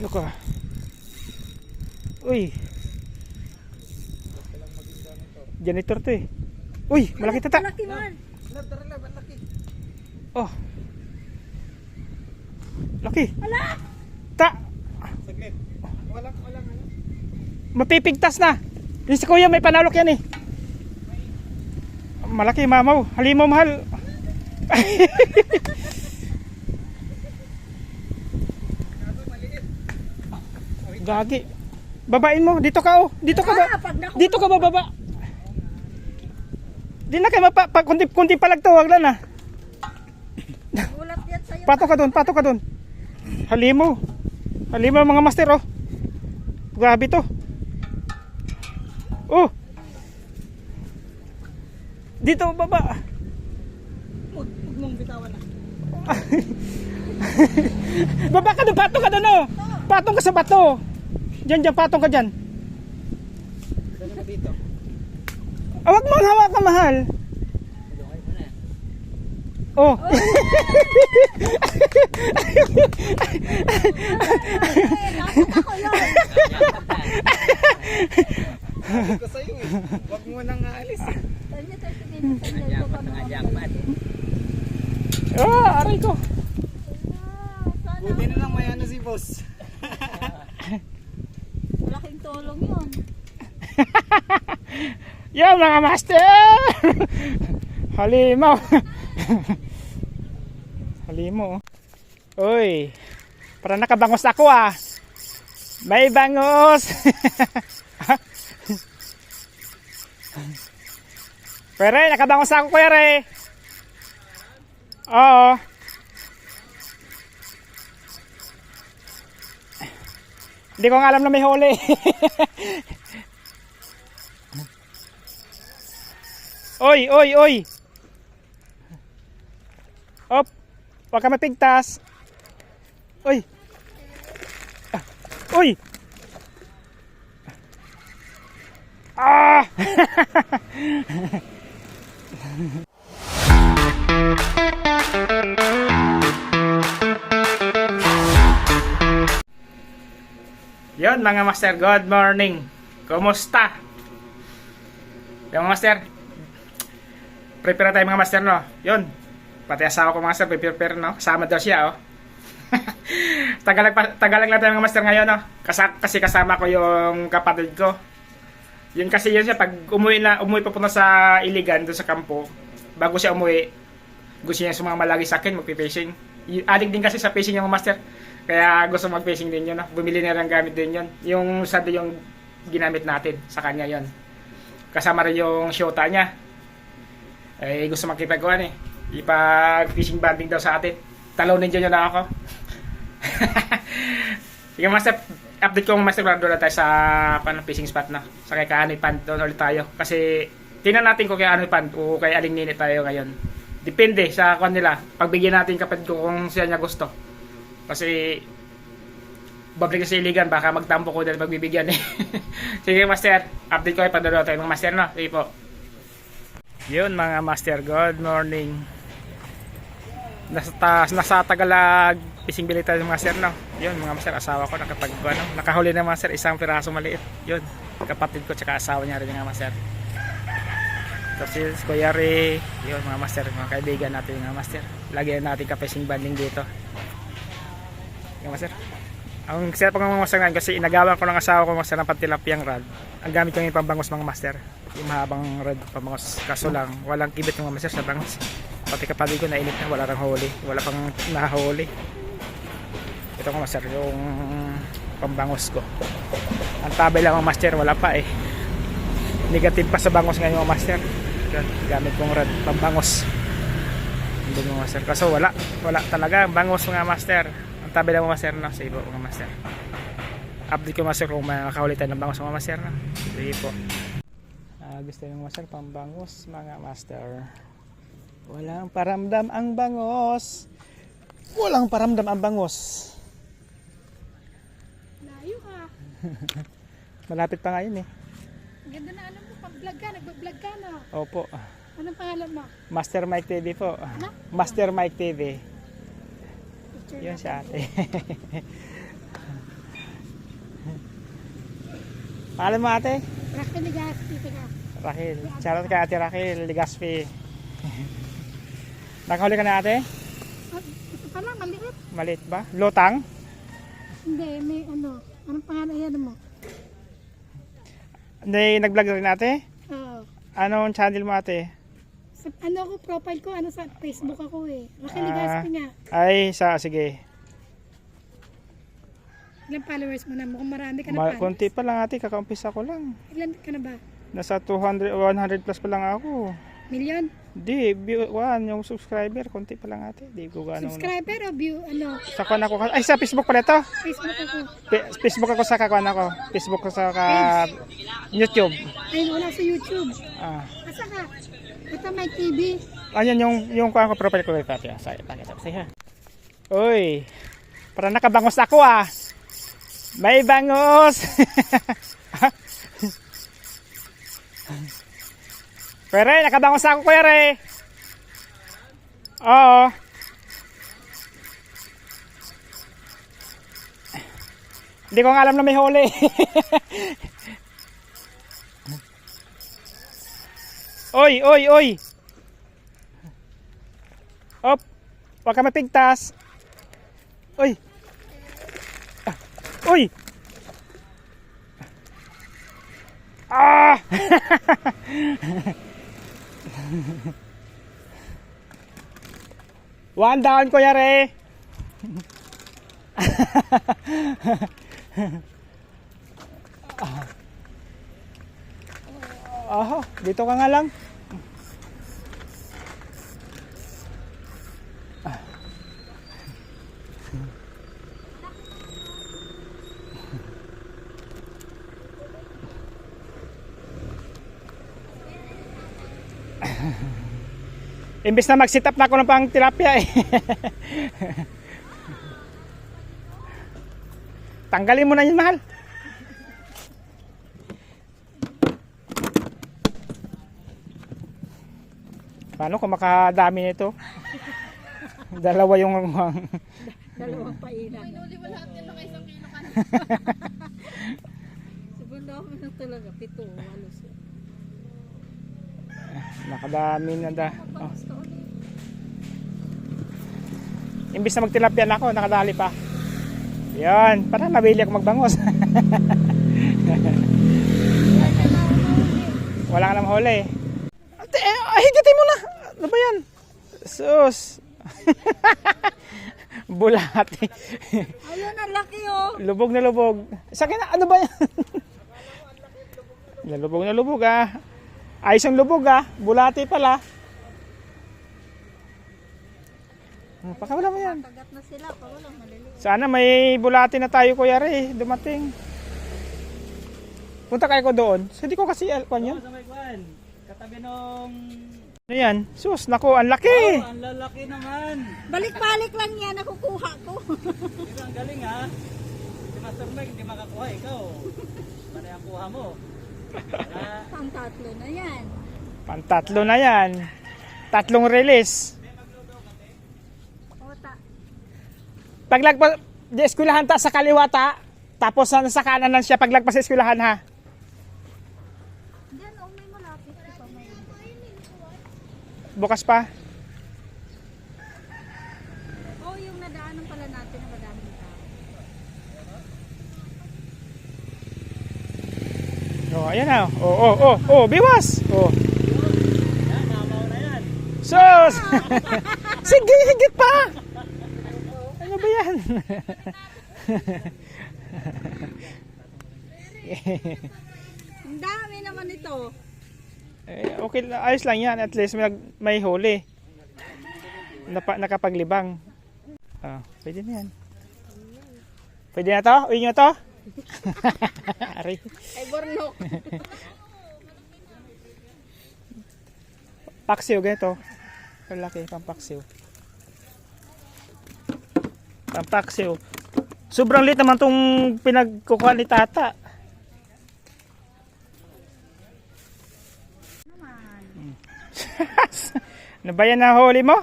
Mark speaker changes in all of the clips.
Speaker 1: Ano ka? Uy. Janitor to eh. Uy, malaki tata.
Speaker 2: Malaki man.
Speaker 3: Malaki.
Speaker 1: Oh. Laki.
Speaker 2: Ala!
Speaker 1: Ta.
Speaker 3: Saglit. Walang ano.
Speaker 1: Mapipigtas na. Yung si kuya may panalok yan eh. Malaki mamaw. Halimaw mahal. Gagi. Babain mo. Dito ka oh. Dito ka ba? Dito ka ba baba? Di na kayo kunti palag to. Wag lang ah.
Speaker 2: Ulat yan sa'yo.
Speaker 1: Pato ka doon. Halimaw. Halimaw mga master oh. Grabe to. Oh. Dito baba.
Speaker 3: Huwag mong bitawan na.
Speaker 1: Baba ka doon, patong ka doon oh. Patong ka sa bato. Diyan, patong ka dyan.
Speaker 3: Dali mo dito.
Speaker 1: Huwag mong hawakan mahal. Oh.
Speaker 2: Nakot ako yun.
Speaker 3: Sabi ko sa'yo eh. Huwag mo nang aalis eh.
Speaker 1: Oh, aray ko.
Speaker 3: Buti na lang may ano si boss.
Speaker 2: Malaking tulong yun.
Speaker 1: Yan mga master. Halimaw. Halimaw. Uy. Para nakabangos ako ah. May bangos. Pwere, nakabangos ako pwere. Oo. Hindi ko nga alam na may huli. Oy. Op. Huwag ka mapigtas. Oy. Uy. Ah. Yon mga master, good morning. Kumusta? Yung mga master, prepare tayo mga master no. Yon. Pati asawa ko mga master, prepare no. Kasama daw siya oh. Tagalag lang tayo mga master ngayon no. Kasi kasama ko yung kapatid ko. Yun kasi yun siya pag umuwi papunta sa Iligan doon sa kampo. Bago siya umuwi, gusto niya sumama lagi sa akin magpi-fishing. Adik din kasi sa fishing yung master. Kaya gusto mag-fishing din yun. No? Bumili na ng gamit din yun. Yung sabi yung ginamit natin sa kanya yun. Kasama rin yung shota niya. Eh gusto makipagkuhan eh. Ipag-fishing banding daw sa atin. Talunin dyan yun na ako. Sige master, update ko master doon na tayo sa fishing spot na. Sa kay Kaanoy Pond doon ulit tayo. Kasi tingnan natin kung kay Kaanoy Pond o kay Aling Nini tayo ngayon. Depende sa kanila. Pagbigyan natin kapatid ko kung siya niya gusto. Kasi babalik sa Iligan, baka magtampo ko dahil pagbibigyan eh. Sige master, update ko kayo pa doon tayo mga master no. Sige po. Yun mga master, good morning. Nasa Tagalag fishing billy tayo mga master no. Yun mga master, asawa ko nakahuli na master, isang piraso maliit. Yun, kapatid ko tsaka asawa niya rin mga master. Tapos si Kuya Ray, yun mga master, mga kaibigan natin mga master. Lagi natin ka-fishing banding dito. Yung master, ang sarap ng mga master ngayon kasi inagawan ko ng asawa ko master ng pantilapyang rod. Ang gamit ko yung pambangos mga master, yung mahabang rod pambangos, kaso lang walang kibit mga master sa bangos. Pati kapatid ko nainip na, wala pang huli, wala pang nahuli. Ito ko master, yung pambangos ko. Ang tabay lang mga master, wala pa eh. Negative pa sa bangos ngayon mga master. Gamit kong rod pambangos. Hindi mga master, kaso wala talaga bangos mga master. Ang tabi lang mga master no, sa iba mga master. Update ko master kung makakahuli tayo ng bangos mga master no. Sige po. Gusto yung master pambangos mga master. Walang paramdam ang bangos. Walang paramdam ang bangos.
Speaker 2: Layo ka.
Speaker 1: Malapit pa nga yun eh.
Speaker 2: Ang ganda na alam mo, pag-vlog ka, nag-vlog ka na.
Speaker 1: Opo.
Speaker 2: Anong pangalan mo?
Speaker 1: Master Mike TV po.
Speaker 2: Ano?
Speaker 1: Master Mike TV.
Speaker 2: Picture
Speaker 1: Yun
Speaker 2: na.
Speaker 1: siya ate. Pangalan mo ate?
Speaker 2: Raquel Legaspi ka.
Speaker 1: Rahel. Shoutout kay ate Rahel Legaspi. Nakahuli ka na ate?
Speaker 2: Ito pala, maliit.
Speaker 1: Maliit ba? Lutang?
Speaker 2: Hindi, may ano. Anong pangalan yan mo?
Speaker 1: Hindi, nag-vlog rin ate?
Speaker 2: Oo.
Speaker 1: Anong channel mo ate?
Speaker 2: Sa, ano ako, profile ko, ano sa Facebook ako eh. Raquel Legaspi nga.
Speaker 1: Ay, sige.
Speaker 2: Ilang followers mo na? Mukhang marami ka na followers.
Speaker 1: Konti pa lang ate, kakaumpisa ko lang.
Speaker 2: Ilan ka na ba?
Speaker 1: Nasa 100 plus pa lang ako.
Speaker 2: Million?
Speaker 1: Di, yung subscriber, konti pa lang ate. Di ko gano'n.
Speaker 2: Subscriber o view, ano?
Speaker 1: Sa kuan ako, ay sa Facebook pala to.
Speaker 2: Facebook ako.
Speaker 1: Facebook ako sa kakuan ako. Facebook ko sa YouTube.
Speaker 2: Ayun, wala sa YouTube.
Speaker 1: Ah.
Speaker 2: Asa ka? Ito may TV.
Speaker 1: Ayan yung kuan ko profile ko ito ate. Sige. Uy. Para nakabangos ako ah. May bangos. Pero nakabangos ako kuya re. Oo. Hindi ko nga alam na may huli. Oy. Op. Huwag ka mapigtas. Uy. Uy. Ah! One down kuya re. Dito ka nga lang. Imbes na mag-sit up na ako ng pang tilapia eh. Tanggalin mo na yun, mahal. Paano kung makadami nito? Dalawa yung
Speaker 2: Dalawang painan. May nuli mo lahat yan, mga 1 kilo ka na. Sobrang dami na talaga. 7 o 8.
Speaker 1: nakadami na da. Oh. Imbis na magtilapia na ako, nakadali pa. Yan, para mabili ako magbangos. Wala ka naman huli. Higitin mo na. Ano ba yan? Sus. Bulati.
Speaker 2: Ayun, ang laki oh.
Speaker 1: Lubog na lubog. Sa akin na, ano ba yan? Nalubog na lubog ah. Ayos ang lubog ah. Bulati pala. Pakawala mo yan.
Speaker 2: Kagat na sila, pawalang maliliit.
Speaker 1: Sana may bulati na tayo kuya re. Dumating. Punta kayo ko doon. So, hindi ko kasi alkon yun.
Speaker 3: Sa may kwan. Katabi nung...
Speaker 1: Ano yan? Sus, naku, ang laki.
Speaker 3: Ang lalaki naman.
Speaker 2: Balik-balik lang yan, nakukuha ko.
Speaker 3: Pero ang galing ha. Si Master Mike hindi makakuha. Ikaw. Para yung kuha mo.
Speaker 2: Pang-tatlo na yan.
Speaker 1: Pantatlo na yan. 3 release.
Speaker 2: Ota.
Speaker 1: Paglagpas, di eskwelahan ta sa kaliwa ta. Tapos sa kanan lang siya paglagpas sa eskwelahan ha.
Speaker 2: Diyan, oh, may malapit. Ito, may...
Speaker 1: Bukas pa.
Speaker 2: Oh, yung nadaanan pala natin na madaming tao.
Speaker 1: Oh, ayan na. Oh, biwas. Oh.
Speaker 3: Yan, namaw na yan.
Speaker 1: Sus! Sige, higit pa! Ano ba yan?
Speaker 2: Ang dami naman ito.
Speaker 1: Okay, ayos lang yan. At least may huli. Nakapaglibang. Pwede na yan. Pwede na to? Uwi nyo to? Ari.
Speaker 2: Ay, bornok.
Speaker 1: Paksiw, ganito. Malaki, pampaksiw. Pampaksiw. Sobrang liit naman tong pinagkukuha ni tata. Ano ba yan na huli mo?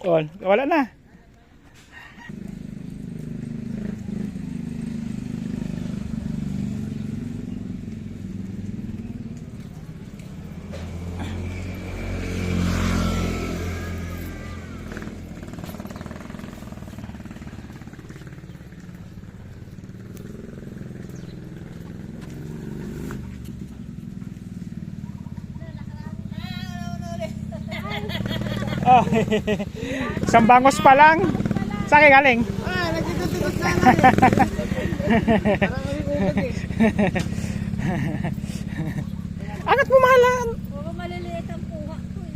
Speaker 1: Oh, wala na. Oh. Isang bangos pa lang. Sa akin galing.
Speaker 3: Nagtitutugot na lang Parang kami ugat eh.
Speaker 1: Angat mo mahalan.
Speaker 2: Oo, maliliit ang kuha ko eh.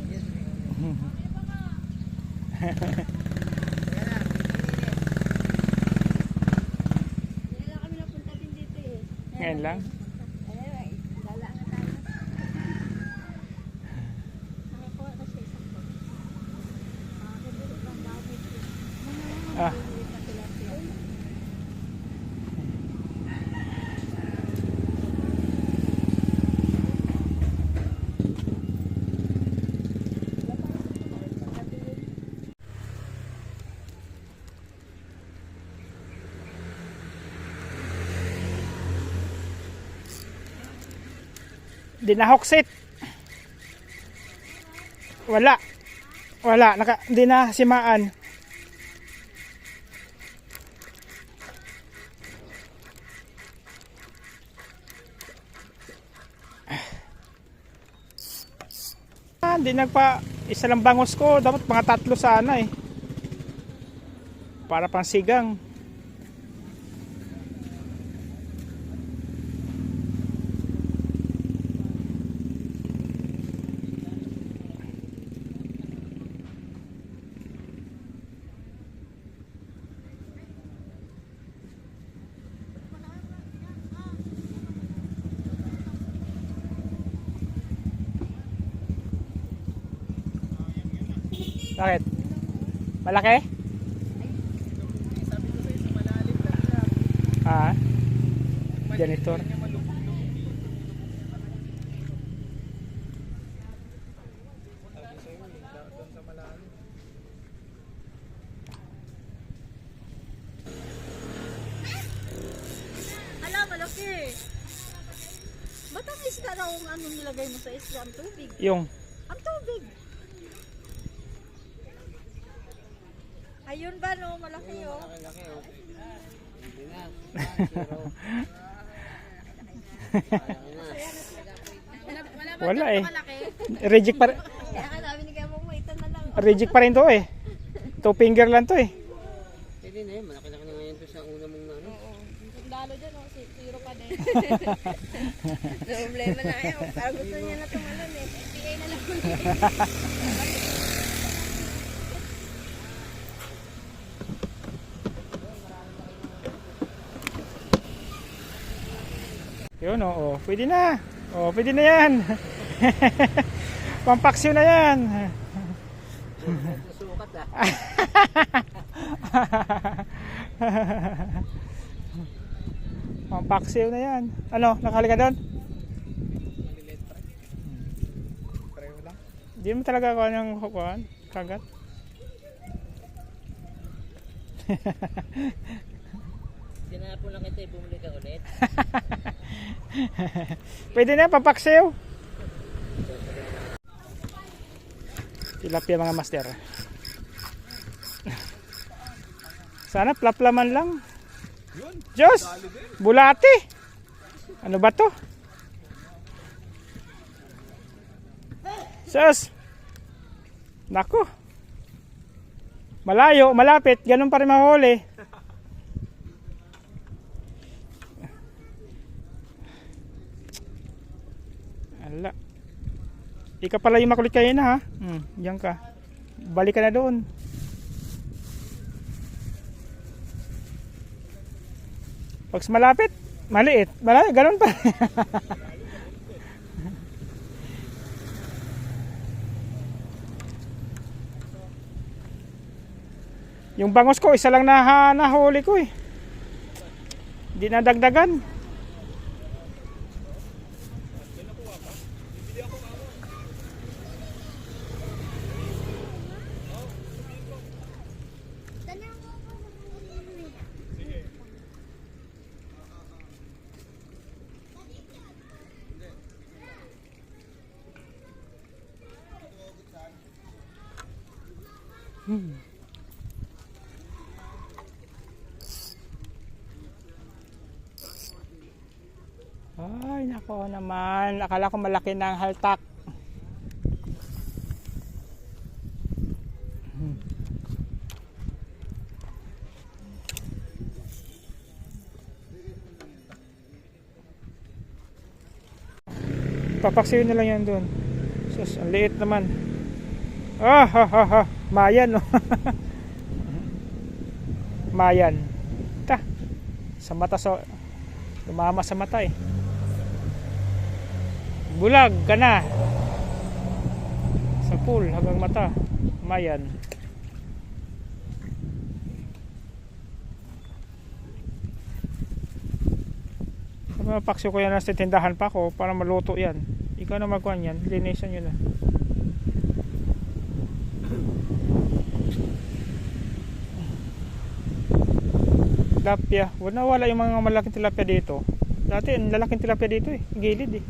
Speaker 2: Hindi lang kami napunta din dito eh.
Speaker 1: Ngayon lang.
Speaker 2: Ay, lala nga tayo. Nakakuha na siya isang po. Kabili bang dami ito.
Speaker 1: Ah.
Speaker 2: Maliliit na tilapia.
Speaker 1: Dinahoksit. Wala. Wala. Hindi na simaan. Hindi nagpa isa lang bangos ko. Dapat mga 3 sana eh. Para pang sigang. Bakit? Malaki?
Speaker 3: Sabi ko sa'yo, sa malalim lang yan.
Speaker 1: Ah. Janitor.
Speaker 3: Sabi sa'yo, doon sa malalim.
Speaker 2: Ala, malaki. Ba't ang isda raw ang ano nilagay mo sa isda? Ang tubig.
Speaker 1: Yung
Speaker 2: Ang tubig. Ayun ba no? Malaki oh.
Speaker 3: Laki oh. Hindi na.
Speaker 1: wala eh. Reject pa
Speaker 2: Kaya ka sabi ni Kaya mo, ito na lang.
Speaker 1: reject pa rin to eh. 2 finger lang to eh.
Speaker 3: Pwede na yun. Malaki-laki na ngayon to sa una mong ano.
Speaker 2: Lalo dyan oh, zero pa din. Problema na kayo. Parang gusto niya na tumalon eh. PA na lang.
Speaker 1: Yun oo. Pwede na. Oh, pwede na yan. Pampaksyo na yan.
Speaker 3: Susukat ah.
Speaker 1: Pampaksyo na yan. Ano? Nakahali ka doon?
Speaker 3: Maliliit pa. Pareho lang.
Speaker 1: Hindi mo talaga ako ng kukuhan. Kagat.
Speaker 3: Sinapon lang ito, bumuli ka ulit.
Speaker 1: Pwede na, pampaksyo. Tilapia mga master. Sana plaplaman lang. Diyos! Bulati! Ano ba to? Sus! Nako! Malayo, malapit, ganun pa rin mahuli. Ala. Ika pala yung makulit kayo na ha. Diyan ka. Balik ka na doon. Pag malapit, maliit. Malapit, ganun pa. Yung bangos ko, isa lang nahuli ko eh. Hindi na dagdagan. Ay, nako naman. Akala ko malaki ng haltak. Papaksiyo na lang yan doon. Sus, ang liit naman. Ah, ha, ha, ha. Mayan, oh. Mayan. Ta. Sa mata, lumama sa mata eh. Bulag ka na. Sa pool hanggang mata. Mayan. Mapaksyo ko yan sa tindahan pa ko para maluto yan. Ikaw na magkuhan yan. Linisan nyo na. Tilapia. Wala yung mga malaking tilapia dito. Dati ang lalaking tilapia dito eh. Gilid eh.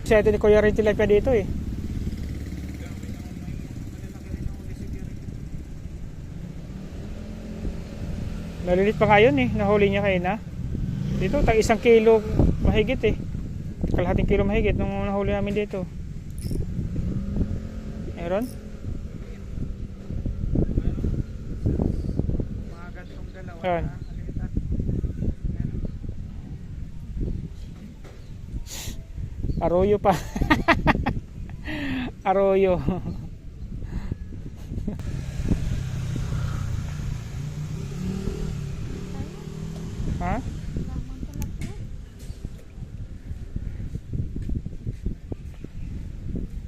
Speaker 1: Kasi ito ni Kuya rin tilapia dito eh. Nalilit pa nga yun eh. Nahuli niya kayo na. Dito, tag 1 kilo mahigit eh. Kalahating kilo mahigit nung nahuli namin dito. Meron?
Speaker 3: Mga gantong dalawa.
Speaker 1: Ayan. Arroyo pa. Arroyo. Ha?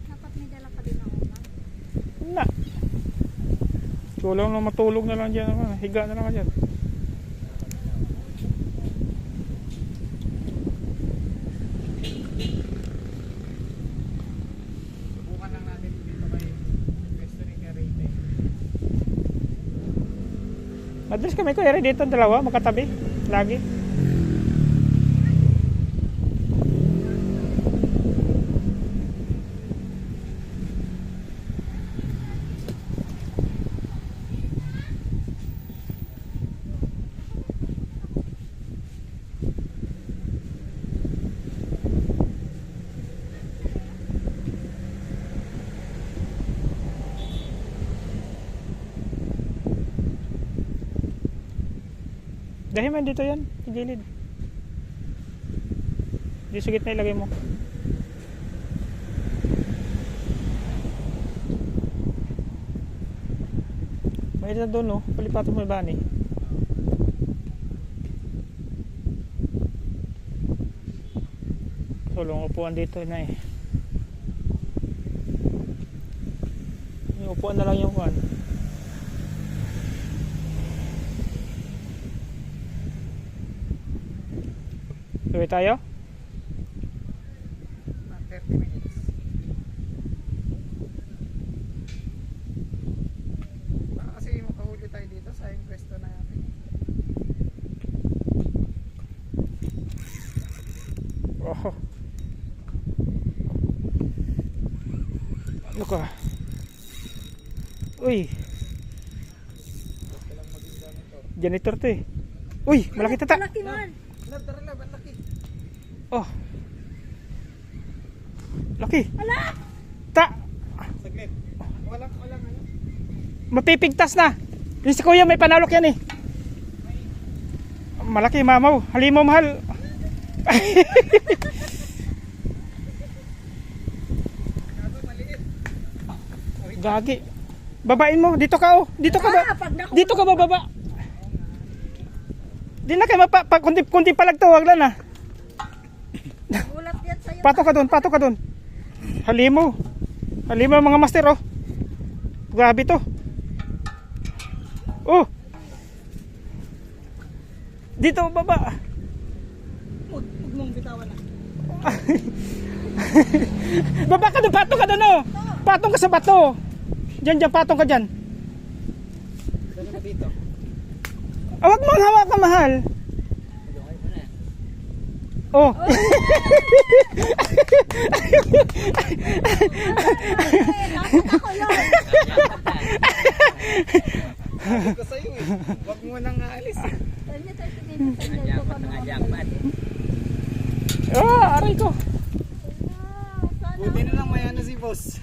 Speaker 2: Dapat may dala ka din ako na.
Speaker 1: Na. Tulong lang matulog na lang dyan. Higa na lang dyan.
Speaker 3: Subukan lang natin dito kay Pwesto ni Karite.
Speaker 1: Madalas kami ko ere dito dalawa magkatabi. Lagi. Dahil man dito yan, sa gilid. Di sa gitna ilagay mo. May na doon no, palipatin mo yung bani. Tulong upuan dito na eh. Yung upuan na lang yung kuhan. Tuloy tayo?
Speaker 3: Mga 30 minutes. Baka kasi makahuli tayo dito sa yung pwesto na natin.
Speaker 1: Oh. Ano ka? Uy. Janitor to eh. Uy, malaki tata.
Speaker 2: Malaki man.
Speaker 3: Lab, tara lab, ang laki.
Speaker 1: Oh. Laki.
Speaker 2: Ala!
Speaker 1: Ta.
Speaker 3: Saglit. Walang ano.
Speaker 1: Mapipigtas na. Yung si kuya may panalok yan eh. Malaki mamaw. Halimaw mahal.
Speaker 3: Gago, maliit.
Speaker 1: Gagi. Babain mo. Dito ka oh. Dito ka ba?
Speaker 2: Pag naku-
Speaker 1: Dito ka ba baba? Di na kayo kundi palagtawag lang ah.
Speaker 2: Gulat yan sa'yo.
Speaker 1: Pato ka doon. Halimaw. Halimaw mga master oh. Grabe to. Oh. Dito baba.
Speaker 3: Huwag mong bitawan na.
Speaker 1: Baba ka doon, patong ka doon oh. Patong ka sa bato. Diyan, patong ka diyan.
Speaker 3: Dala ka dito.
Speaker 1: Awag mo hawakan mahal. Oh.
Speaker 2: Nakita ko yun.
Speaker 3: Sabi ko sa'yo eh. Huwag mo nang aalis eh.
Speaker 2: Kanya tayo pinipinsan ko pa
Speaker 1: Oh, aray ko.
Speaker 3: Buti na lang may ano si boss.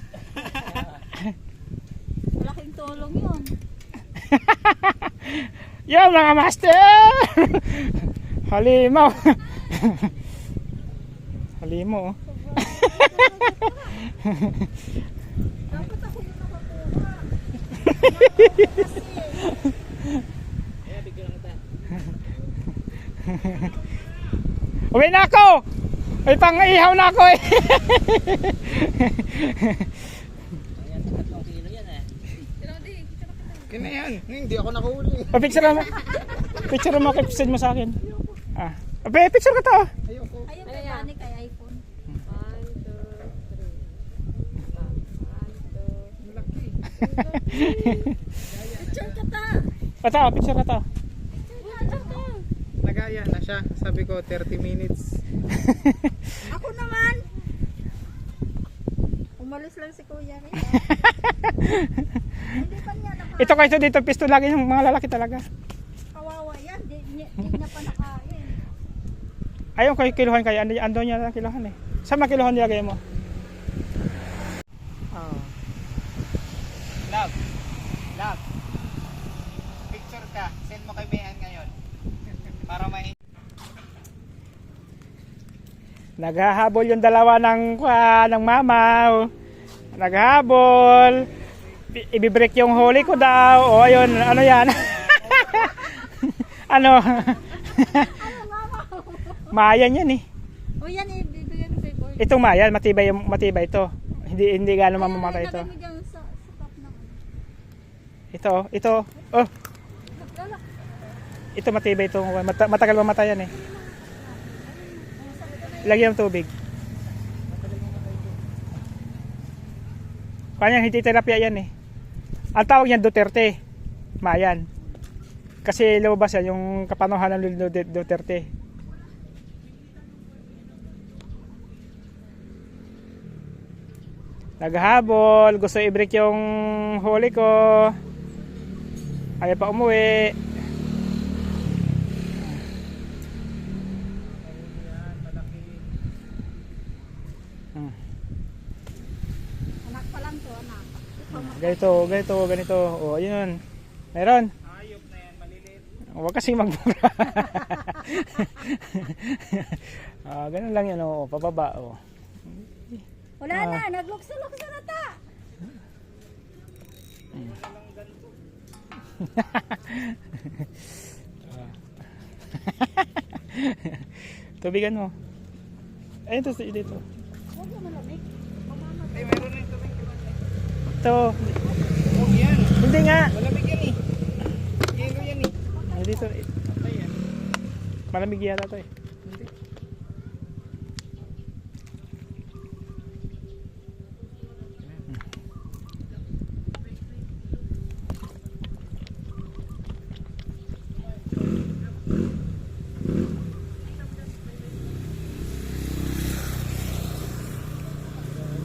Speaker 2: Malaking tulong yun.
Speaker 1: Yo mga master. Halimaw. Halimaw. mo. Oh.
Speaker 2: Dapat ako yung nakakuha.
Speaker 3: Eh, bigyan kita.
Speaker 1: Uwi na ako! May pang-ihaw na ako eh.
Speaker 3: Ayan, 3 kilo yan eh.
Speaker 4: Kina yan. Hindi ako nakahuli.
Speaker 1: Pa-picture mo. Picture mo, send mo sa akin. Ah. Abe, picture ka to.
Speaker 4: Ayoko.
Speaker 2: Ayun kay Bani kay iPhone. Picture ka ta.
Speaker 1: Pato, picture ka to.
Speaker 2: Picture ka.
Speaker 4: Nagaya na siya. Sabi ko 30 minutes.
Speaker 2: Ako naman. Umalis lang si Kuya rin. Hindi pa niya naka.
Speaker 1: Ito kayo dito, pisto lagi yung mga lalaki talaga.
Speaker 2: Kawawa yan. Di niya pa nakain.
Speaker 1: Ayaw kayo kiluhan kayo, ando niya lang kiluhan eh. Saan makiluhan nilagay mo? Oh.
Speaker 4: Love. Love. Picture ka. Send mo kay Mayan ngayon. Para may...
Speaker 1: Naghahabol yung dalawa ng mama. Oh. Naghahabol. Ibibreak yung huli ko daw. O ayun, ano yan? Ano? Mayan yan eh.
Speaker 2: O yan, ibibigyan ko kay Boy.
Speaker 1: Itong mayan, matibay ito. Hindi gaano mamamatay ito.
Speaker 2: Lagay mo dyan sa top ng
Speaker 1: Ito. Oh,
Speaker 2: Lala.
Speaker 1: ito matibay ito. Matagal mamatay yan eh. Lagyan ng tubig. Kanya hindi terapya yan eh. Ang tawag niyan Duterte. Mayan. Kasi lumabas yan yung kapanuhan ng Duterte. Naghahabol, gusto i-break yung huli ko. Ayaw pa umuwi.
Speaker 2: Anak pa lang to, anak.
Speaker 1: Ganito. O, yun. Meron.
Speaker 4: Ayop na yan. Maliliit.
Speaker 1: Huwag kasing magbura. Ganun lang yan. O, pababa. O.
Speaker 2: Wala na, nagluksa-luksa na ta.
Speaker 1: Tubigan mo. Ayun to dito.
Speaker 2: Huwag na malamig.
Speaker 4: Ay, meron na ito.
Speaker 1: Ito.
Speaker 4: Oh, yan.
Speaker 1: Hindi nga.
Speaker 4: Malamig yan eh. Yelo yan eh.
Speaker 1: Ay, dito.
Speaker 4: Patay yan.
Speaker 1: Malamig yata to eh.
Speaker 4: Hindi.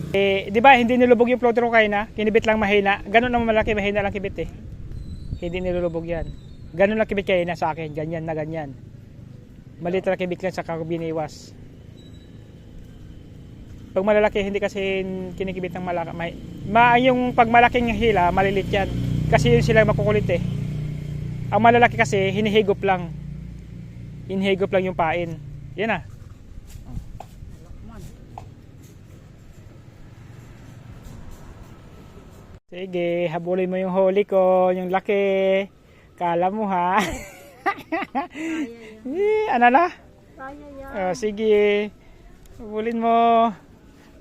Speaker 1: Eh, di ba hindi nilubog yung floater ko kayo na? Kinibit lang mahina. Ganun naman malaki, mahina lang kibit eh. Hindi nilulubog yan. Ganun lang kibit kayo na sa akin. Ganyan na ganyan. Maliit lang kibit lang sa biniwas. Pag malalaki, hindi kasi kinikibit ng malaki. Yung pag malaking hila, malilit yan. Kasi yun sila makukulit eh. Ang malalaki kasi, hinihigop lang. Hinihigop lang yung pain. Yan ah. Sige, habulin mo yung huli ko, yung laki. Kala mo ha. Ano na?
Speaker 2: Kaya yan.
Speaker 1: Sige. Habulin mo.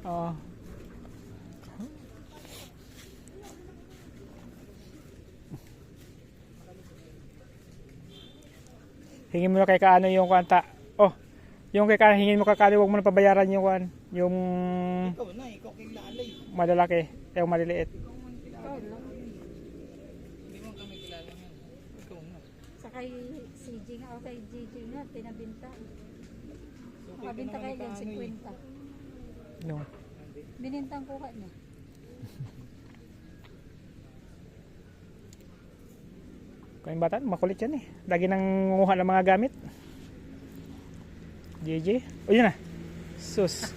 Speaker 1: Oh. Hingin mo na kay Kaano yung kwanta. Oh, yung kay Kaano, hingin mo kay Kaano, huwag mo na pabayaran yung kwan. Yung
Speaker 4: Ikaw na, ikaw kilala eh.
Speaker 1: malalaki, yung maliliit.
Speaker 4: Hindi mo kami kilala yan. Ikaw na.
Speaker 2: Sa kay CJ nga o kay JJ nga, pinabinta.
Speaker 4: So,
Speaker 2: Makabinta kayo yan, 50.
Speaker 1: No.
Speaker 2: Binintang kuha niya.
Speaker 1: Kung bata, makulit yan eh. Lagi nang nguha ng mga gamit. JJ. O yun na. Sus.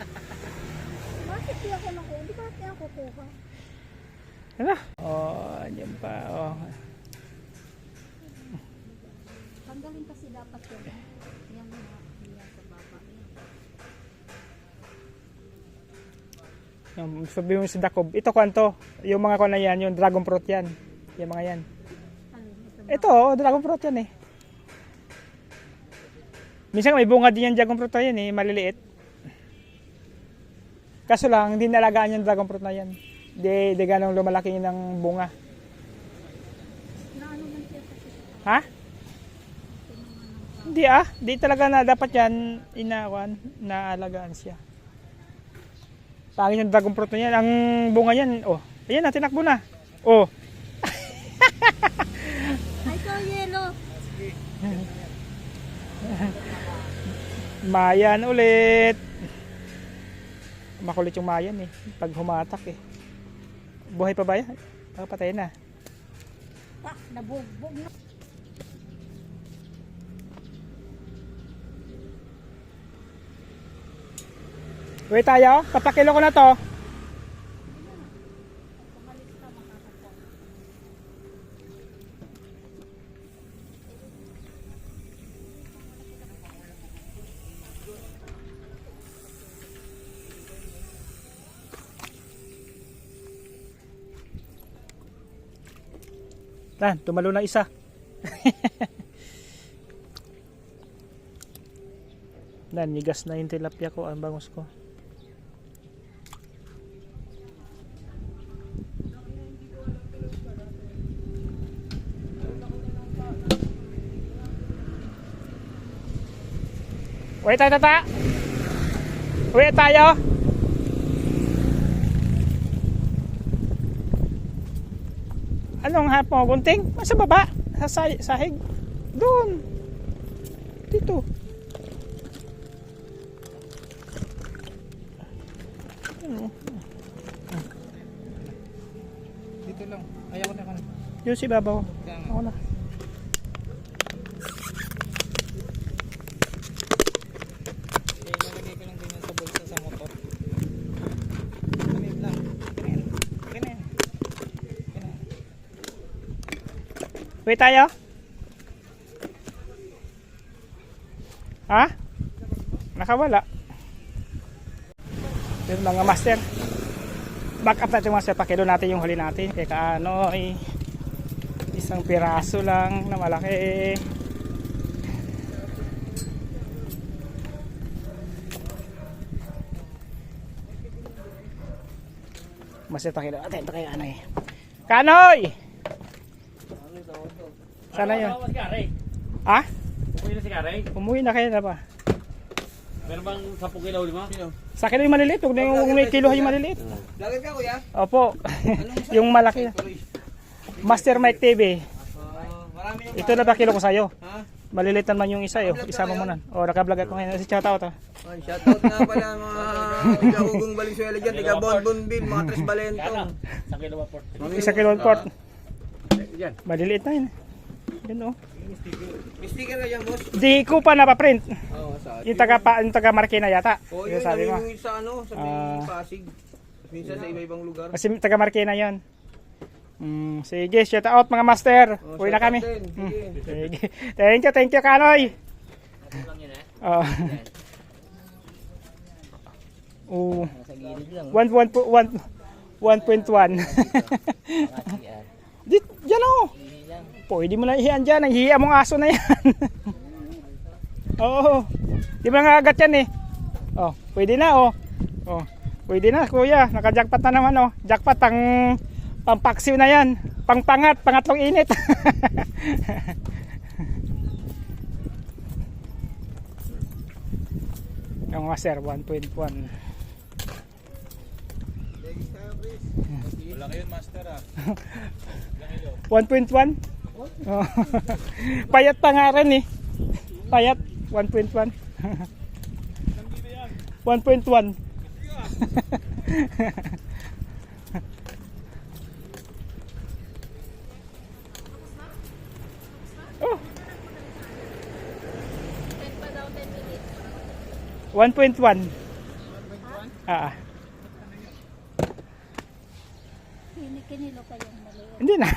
Speaker 2: Bakit di ako nakuha? Di ba kaya ako kuha?
Speaker 1: Ano? Oh, yan pa. Oh.
Speaker 2: Tanggalin kasi dapat yun. Yan sa baba.
Speaker 1: Yung sabi mo sa Dakob. Ito kanto. Yung mga kuan na yan, yung dragon fruit yan. Yung mga yan.
Speaker 2: Ano,
Speaker 1: Ito, oh, dragon fruit yan eh. Minsan may bunga din yung dragon fruit na yan eh, maliliit. Kaso lang, hindi nalagaan yung dragon fruit na yan. Di ganong lumalaki ng bunga.
Speaker 2: na ano man siya kasi.
Speaker 1: Ha? Hindi di talaga na dapat yan inawan, naalagaan siya. Pangit yung dragon fruit na yan. Ang bunga yan, oh, ayan na, tinakbo na. Oh,
Speaker 2: Ay, so yellow.
Speaker 1: Mayan ulit. Makulit yung mayan eh. Pag humatak eh. Buhay pa ba yan? Patay na.
Speaker 2: Ah, nabugbog na.
Speaker 1: Wait tayo. Papakilo ko na to. Tan, tumalo na isa. Nigas na yung tilapia ko, ang bangus ko. Uwi tayo, tata. Uwi tayo. Anong hap mo? Gunting? Sa baba? Sa sahig? Doon. Dito.
Speaker 4: Dito lang. Ayaw ko na ka na.
Speaker 1: Yun si babaw.
Speaker 4: Kaya nga.
Speaker 1: Ako na.
Speaker 4: Ilalagay ko lang din yan sa bulsa sa motor. Lamig lang. Ganyan. Ganyan. Ganyan.
Speaker 1: Uwi tayo. Ha? Nakawala. Yung mga master. Back up natin master. Pakilo natin yung huli natin. Kaya ano ay isang piraso lang na malaki. Master pakilo natin. Ito kay Anoy. Kanoy! Sana yun.
Speaker 3: Si Karay.
Speaker 1: Ha?
Speaker 3: Umuwi na si Karay.
Speaker 1: Umuwi na kayo na ba?
Speaker 3: Meron bang 10 kilo, 5?
Speaker 1: Sa akin yung maliliit. Huwag na yung may kilo yung maliliit.
Speaker 4: Lagay ka kuya?
Speaker 1: Opo. Yung malaki na. Master Mike TV.
Speaker 4: Marami yung...
Speaker 1: Ito na ba kilo ko sa'yo?
Speaker 4: Ha?
Speaker 1: Maliliit naman yung isa eh. Isama mo na. O, nakablog ako ngayon. Si shoutout ah.
Speaker 4: Ay, shoutout nga pala mga Ugong Valenzuela dyan, tiga Bonbonville, mga Tres Valentong.
Speaker 3: 1 kilo ba, Port?
Speaker 1: Isa kilo port.
Speaker 3: Yan.
Speaker 1: Maliliit na yun. Yan o.
Speaker 4: May sticker ka dyan, boss?
Speaker 1: Di ko pa napaprint.
Speaker 4: Oo, sa
Speaker 1: Yung taga Marikina yata.
Speaker 4: Oo,
Speaker 1: Yung
Speaker 4: yun,
Speaker 1: sabi mo.
Speaker 4: yung sa ano, sa may Pasig. Minsan sa iba-ibang lugar.
Speaker 1: Kasi taga Marikina yun. Sige, shoutout mga master.
Speaker 4: Oh,
Speaker 1: Uwi na kami.
Speaker 4: shoutout din, sige.
Speaker 1: Sige. Thank you Kanoy. Oh. Oh.
Speaker 3: Sa gilid lang.
Speaker 1: 1.1. Diyan o. Pwede mo na ihiyan dyan. Ang hihiya mong aso na yan. Oo. Di ba nga agat yan eh. Oh, pwede na oh. Oh, pwede na kuya. Naka-jackpot na naman oh. Jackpot pampaksiw na yan. Pangatlong init. Yung master 1.1.
Speaker 4: Malaki yun, master ah.
Speaker 1: 1.1? Oh. Payat pa nga rin eh. Payat 1.1. 1.1. Oh. 1.1. Ah.
Speaker 2: Kinilo pa yung maliit.
Speaker 1: Hindi na.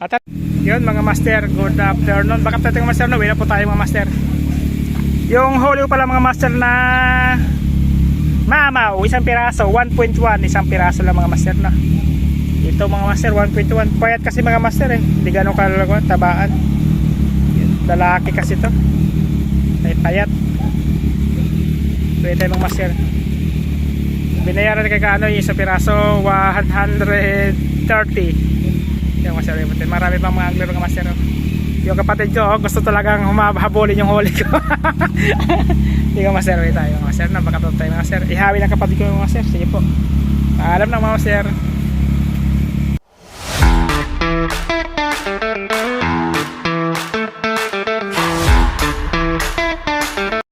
Speaker 1: At yun mga master, good afternoon. Baka tayo master na, wala po tayo mga master. Yung huli ko pala mga master na Mamaw, isang piraso, 1.1, isang piraso lang mga master na. Ito mga master, 1.1. Payat kasi mga master eh. Hindi ganun kalalago, tabaan. Lalaki kasi to. Ay payat. Pwede mga master. Binayaran kay kaano yung isang piraso, 130. Yung master, marami pang mga angler mga master. Yung kapatid ko, gusto talagang humahabulin yung huli ko. Hindi ka master, tayo mga master. Napakatotoo tayo mga master. Ihawi ng kapatid ko mga master. Sige po. Paalam ng mga master.